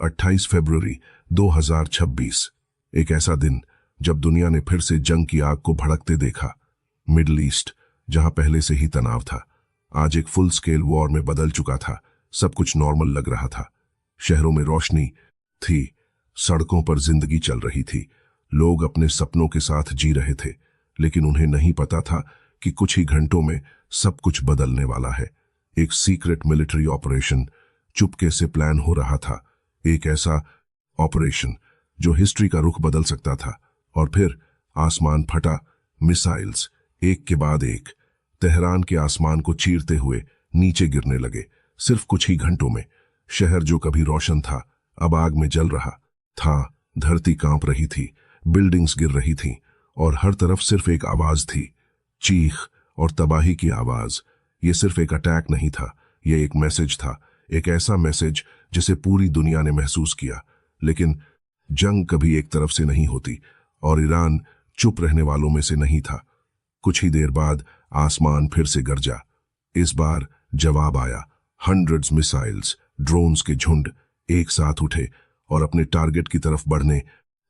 28 फरवरी 2026। एक ऐसा दिन जब दुनिया ने फिर से जंग की आग को भड़कते देखा। मिडिल ईस्ट, जहां पहले से ही तनाव था, आज एक फुल स्केल वॉर में बदल चुका था। सब कुछ नॉर्मल लग रहा था। शहरों में रोशनी थी, सड़कों पर जिंदगी चल रही थी, लोग अपने सपनों के साथ जी रहे थे। लेकिन उन्हें नहीं पता था कि कुछ ही घंटों में सब कुछ बदलने वाला है। एक सीक्रेट मिलिट्री ऑपरेशन चुपके से प्लान हो रहा था। एक ऐसा ऑपरेशन जो हिस्ट्री का रुख बदल सकता था। और फिर आसमान फटा। मिसाइल्स एक के बाद एक तेहरान के आसमान को चीरते हुए नीचे गिरने लगे। सिर्फ कुछ ही घंटों में शहर जो कभी रोशन था अब आग में जल रहा था। धरती कांप रही थी, बिल्डिंग्स गिर रही थीं और हर तरफ सिर्फ एक आवाज थी, चीख और तबाही की आवाज। ये सिर्फ एक अटैक नहीं था, ये एक मैसेज था। एक ऐसा मैसेज जिसे पूरी दुनिया ने महसूस किया। लेकिन जंग कभी एक तरफ से नहीं होती और ईरान चुप रहने वालों में से नहीं था। कुछ ही देर बाद आसमान फिर से गरजा। इस बार जवाब आया। हंड्रेड्स मिसाइल्स, ड्रोन्स के झुंड एक साथ उठे और अपने टारगेट की तरफ बढ़ने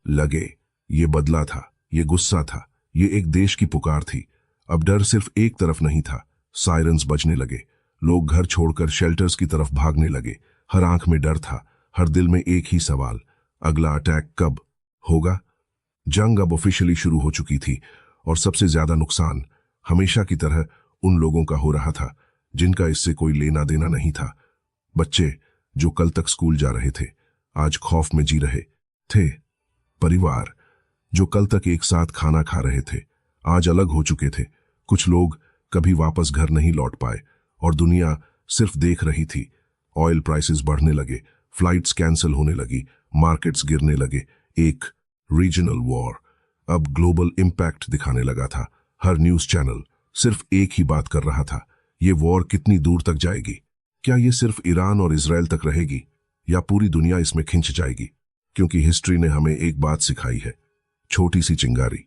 लगे। ये बदला था, ये गुस्सा था, ये एक देश की पुकार थी। अब डर सिर्फ एक तरफ नहीं था। सायरन्स बजने लगे, लोग घर छोड़कर शेल्टर्स की तरफ भागने लगे। हर आंख में डर था, हर दिल में एक ही सवाल, अगला अटैक कब होगा? जंग अब ऑफिशियली शुरू हो चुकी थी और सबसे ज्यादा नुकसान हमेशा की तरह उन लोगों का हो रहा था जिनका इससे कोई लेना देना नहीं था। बच्चे जो कल तक स्कूल जा रहे थे आज खौफ में जी रहे थे। परिवार जो कल तक एक साथ खाना खा रहे थे आज अलग हो चुके थे। कुछ लोग कभी वापस घर नहीं लौट पाए और दुनिया सिर्फ देख रही थी। ऑयल प्राइसेस बढ़ने लगे, फ्लाइट्स कैंसिल होने लगी, मार्केट्स गिरने लगे। एक रीजनल वॉर अब ग्लोबल इंपैक्ट दिखाने लगा था। हर न्यूज चैनल सिर्फ एक ही बात कर रहा था, ये वॉर कितनी दूर तक जाएगी? क्या ये सिर्फ ईरान और इजराइल तक रहेगी या पूरी दुनिया इसमें खिंच जाएगी? क्योंकि हिस्ट्री ने हमें एक बात सिखाई है, छोटी सी चिंगारी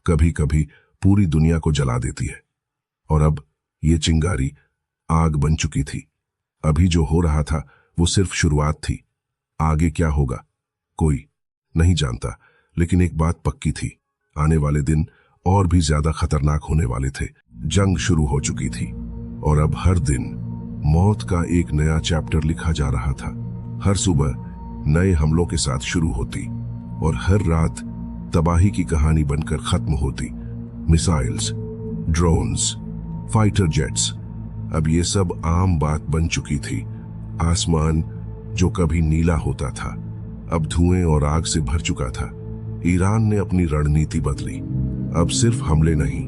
कभी कभी पूरी दुनिया को जला देती है। और अब ये चिंगारी आग बन चुकी थी। अभी जो हो रहा था वो सिर्फ शुरुआत थी। आगे क्या होगा कोई नहीं जानता, लेकिन एक बात पक्की थी, आने वाले दिन और भी ज्यादा खतरनाक होने वाले थे। जंग शुरू हो चुकी थी और अब हर दिन मौत का एक नया चैप्टर लिखा जा रहा था। हर सुबह नए हमलों के साथ शुरू होती और हर रात तबाही की कहानी बनकर खत्म होती। मिसाइल्स, ड्रोन्स, फाइटर जेट्स, अब ये सब आम बात बन चुकी थी। आसमान जो कभी नीला होता था अब धुएं और आग से भर चुका था। ईरान ने अपनी रणनीति बदली। अब सिर्फ हमले नहीं,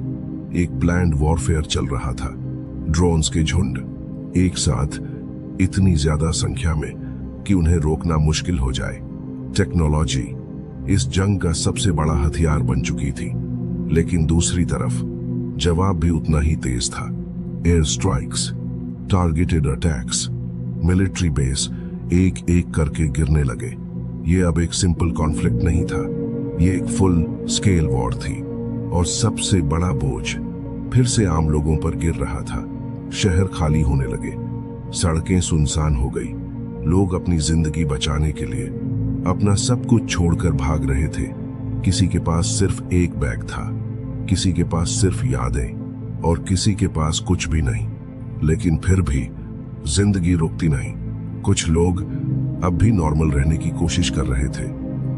एक प्लान्ड वॉरफेयर चल रहा था। ड्रोन्स के झुंड एक साथ, इतनी ज्यादा संख्या में कि उन्हें रोकना मुश्किल हो जाए। टेक्नोलॉजी इस जंग का सबसे बड़ा हथियार बन चुकी थी। लेकिन दूसरी तरफ जवाब भी उतना ही तेज था। Air strikes, targeted attacks, military base एक एक करके गिरने लगे। ये अब एक सिंपल कॉन्फ्लिक्ट नहीं था, ये एक फुल स्केल वॉर थी। और सबसे बड़ा बोझ फिर से आम लोगों पर गिर रहा था। शहर खाली होने लगे, सड़कें सुनसान हो गई। लोग अपनी जिंदगी बचाने के लिए अपना सब कुछ छोड़कर भाग रहे थे। किसी के पास सिर्फ एक बैग था, किसी के पास सिर्फ यादें और किसी के पास कुछ भी नहीं। लेकिन फिर भी जिंदगी रुकती नहीं। कुछ लोग अब भी नॉर्मल रहने की कोशिश कर रहे थे।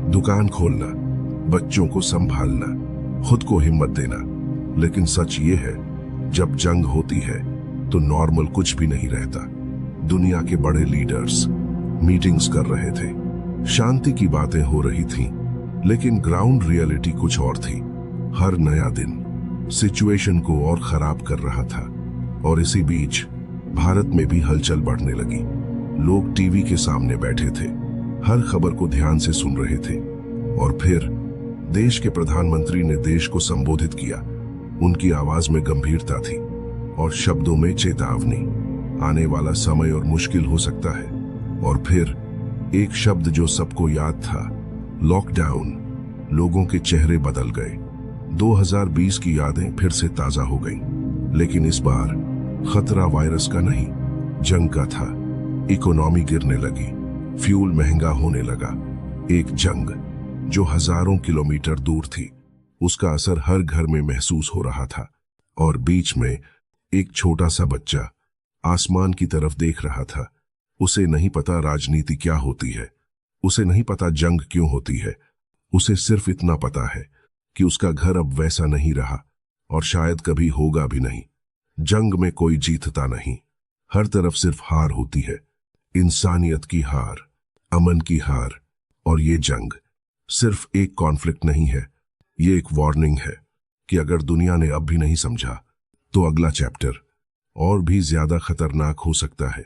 दुकान खोलना, बच्चों को संभालना, खुद को हिम्मत देना। लेकिन सच ये है, जब जंग होती है तो नॉर्मल कुछ भी नहीं रहता। दुनिया के बड़े लीडर्स मीटिंग्स कर रहे थे, शांति की बातें हो रही थीं, लेकिन ग्राउंड रियलिटी कुछ और थी। हर नया दिन सिचुएशन को और खराब कर रहा था। और इसी बीच भारत में भी हलचल बढ़ने लगी। लोग टीवी के सामने बैठे थे, हर खबर को ध्यान से सुन रहे थे। और फिर देश के प्रधानमंत्री ने देश को संबोधित किया। उनकी आवाज में गंभीरता थी और शब्दों में चेतावनी। आने वाला समय और मुश्किल हो सकता है। और फिर एक शब्द जो सबको याद था, लॉकडाउन। लोगों के चेहरे बदल गए। 2020 की यादें फिर से ताजा हो गईं। लेकिन इस बार खतरा वायरस का नहीं, जंग का था। इकोनॉमी गिरने लगी, फ्यूल महंगा होने लगा। एक जंग जो हजारों किलोमीटर दूर थी, उसका असर हर घर में महसूस हो रहा था। और बीच में एक छोटा सा बच्चा आसमान की तरफ देख रहा था। उसे नहीं पता राजनीति क्या होती है, उसे नहीं पता जंग क्यों होती है। उसे सिर्फ इतना पता है कि उसका घर अब वैसा नहीं रहा और शायद कभी होगा भी नहीं। जंग में कोई जीतता नहीं, हर तरफ सिर्फ हार होती है। इंसानियत की हार, अमन की हार। और ये जंग सिर्फ एक कॉन्फ्लिक्ट नहीं है, ये एक वार्निंग है कि अगर दुनिया ने अब भी नहीं समझा तो अगला चैप्टर और भी ज्यादा खतरनाक हो सकता है।